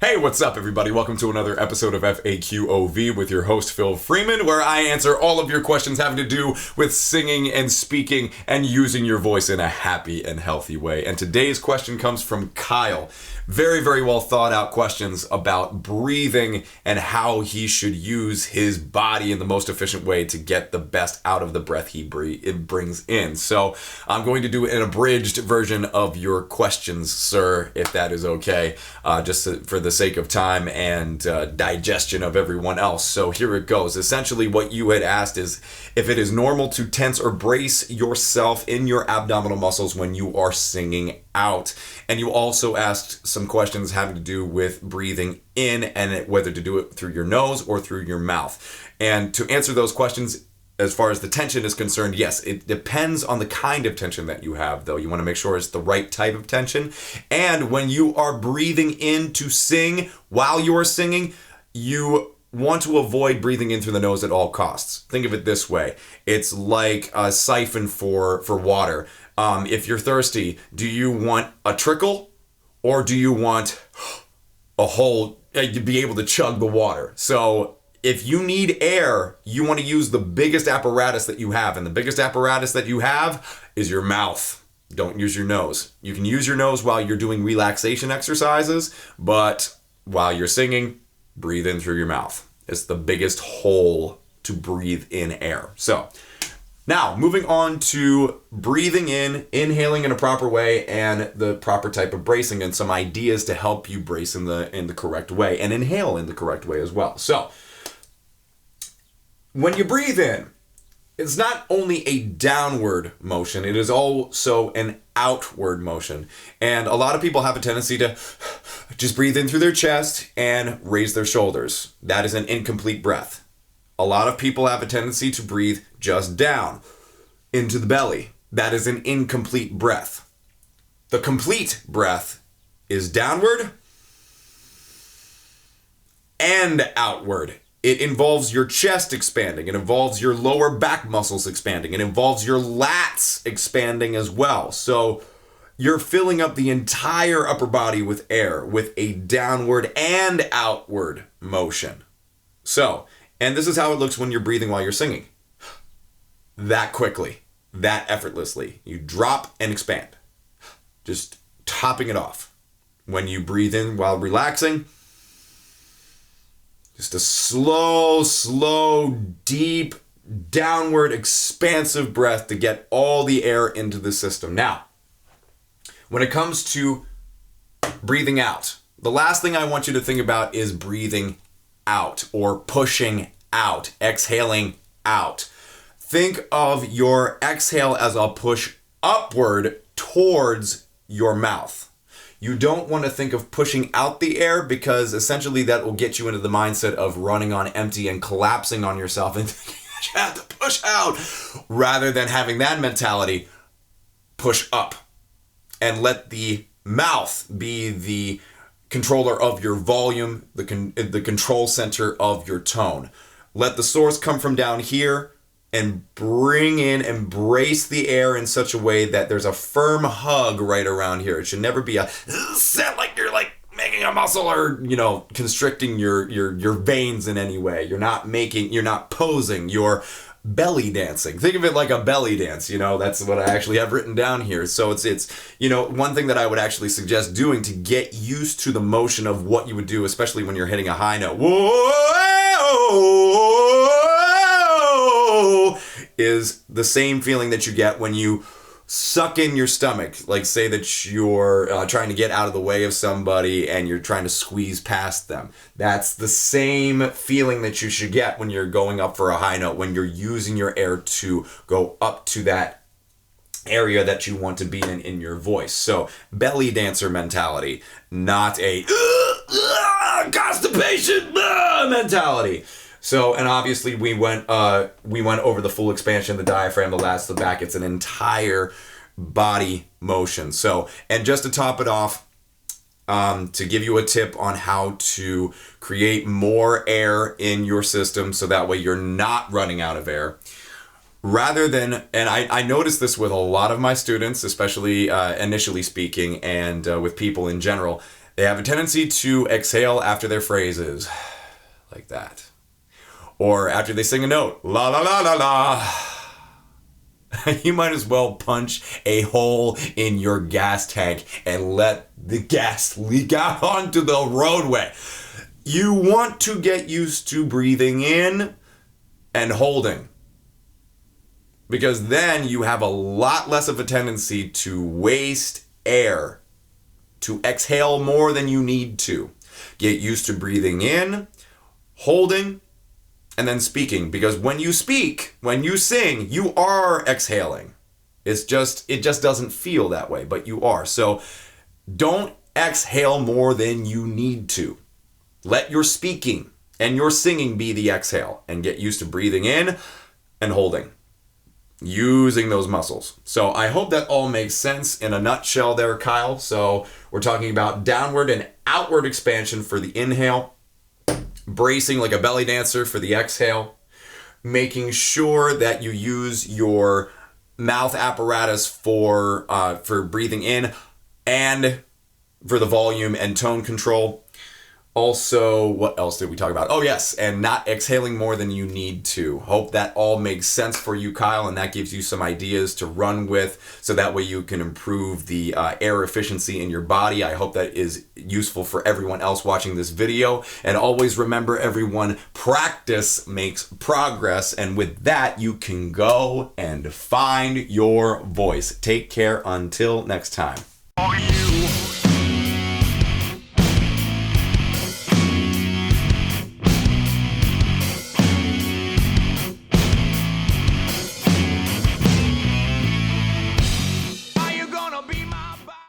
Hey, what's up, everybody? Welcome to another episode of FAQOV with your host, Phil Freeman, where I answer all of your questions having to do with singing and speaking and using your voice in a happy and healthy way. And today's question comes from Kyle. Very, very well thought out questions about breathing and how he should use his body in the most efficient way to get the best out of the breath he brings in. So I'm going to do an abridged version of your questions, sir, if that is okay, just for the sake of time and digestion of everyone else. So here it goes. Essentially, what you had asked is if it is normal to tense or brace yourself in your abdominal muscles when you are singing out. And you also asked some questions having to do with breathing in and whether to do it through your nose or through your mouth. And to answer those questions, as far as the tension is concerned, yes, it depends on the kind of tension that you have, though. You want to make sure it's the right type of tension. And when you are breathing in to sing while you are singing, you want to avoid breathing in through the nose at all costs. Think of it this way. It's like a siphon for water. If you're thirsty, do you want a trickle or do you want a whole, to be able to chug the water? So if you need air, you want to use the biggest apparatus that you have. And the biggest apparatus that you have is your mouth. Don't use your nose. You can use your nose while you're doing relaxation exercises, but while you're singing, breathe in through your mouth. It's the biggest hole to breathe in air. So now moving on to breathing in, inhaling in a proper way, and the proper type of bracing, and some ideas to help you brace in the correct way and inhale in the correct way as well. So when you breathe in, it's not only a downward motion, it is also an outward motion. And a lot of people have a tendency to just breathe in through their chest and raise their shoulders. That is an incomplete breath. A lot of people have a tendency to breathe just down into the belly. That is an incomplete breath. The complete breath is downward and outward. It involves your chest expanding. It involves your lower back muscles expanding. It involves your lats expanding as well. So you're filling up the entire upper body with air with a downward and outward motion. So, and this is how it looks when you're breathing while you're singing. That quickly, that effortlessly. You drop and expand. Just topping it off. When you breathe in while relaxing, just a slow, deep, downward, expansive breath to get all the air into the system. Now, when it comes to breathing out, the last thing I want you to think about is breathing out or pushing out, exhaling out. Think of your exhale as a push upward towards your mouth. You don't want to think of pushing out the air because essentially that will get you into the mindset of running on empty and collapsing on yourself and thinking that you have to push out rather than having that mentality, push up and let the mouth be the controller of your volume, the control center of your tone. Let the source come from down here and bring in, embrace the air in such a way that there's a firm hug right around here. It should never be a set like you're like making a muscle or, constricting your veins in any way. You're not posing, you're belly dancing. Think of it like a belly dance, that's what I actually have written down here. So it's one thing that I would actually suggest doing to get used to the motion of what you would do, especially when you're hitting a high note. Whoa! Is the same feeling that you get when you suck in your stomach. Like say that you're trying to get out of the way of somebody and you're trying to squeeze past them. That's the same feeling that you should get when you're going up for a high note, when you're using your air to go up to that area that you want to be in your voice. So belly dancer mentality, not a constipation mentality. So, and obviously we went over the full expansion of the diaphragm, the lats, the back. It's an entire body motion. So, and just to top it off, to give you a tip on how to create more air in your system so that way you're not running out of air. Rather than, and I noticed this with a lot of my students, especially initially speaking, and with people in general, They have a tendency to exhale after their phrases, like that. Or after they sing a note, la la la la la. You might as well punch a hole in your gas tank and let the gas leak out onto the roadway. You want to get used to breathing in and holding, because then you have a lot less of a tendency to waste air, to exhale more than you need to. Get used to breathing in, holding, and then speaking, because when you speak, when you sing, you are exhaling. It just doesn't feel that way, but you are. So don't exhale more than you need to. Let your speaking and your singing be the exhale, and get used to breathing in and holding, using those muscles. So I hope that all makes sense in a nutshell there, Kyle. So we're talking about downward and outward expansion for the inhale, bracing like a belly dancer for the exhale, making sure that you use your mouth apparatus for breathing in and for the volume and tone control. Also, what else did we talk about? Oh yes, and not exhaling more than you need to. Hope that all makes sense for you, Kyle, and that gives you some ideas to run with, so that way you can improve the air efficiency in your body. I hope that is useful for everyone else watching this video. And always remember, everyone, practice makes progress, and with that, you can go and find your voice. Take care until next time. Are you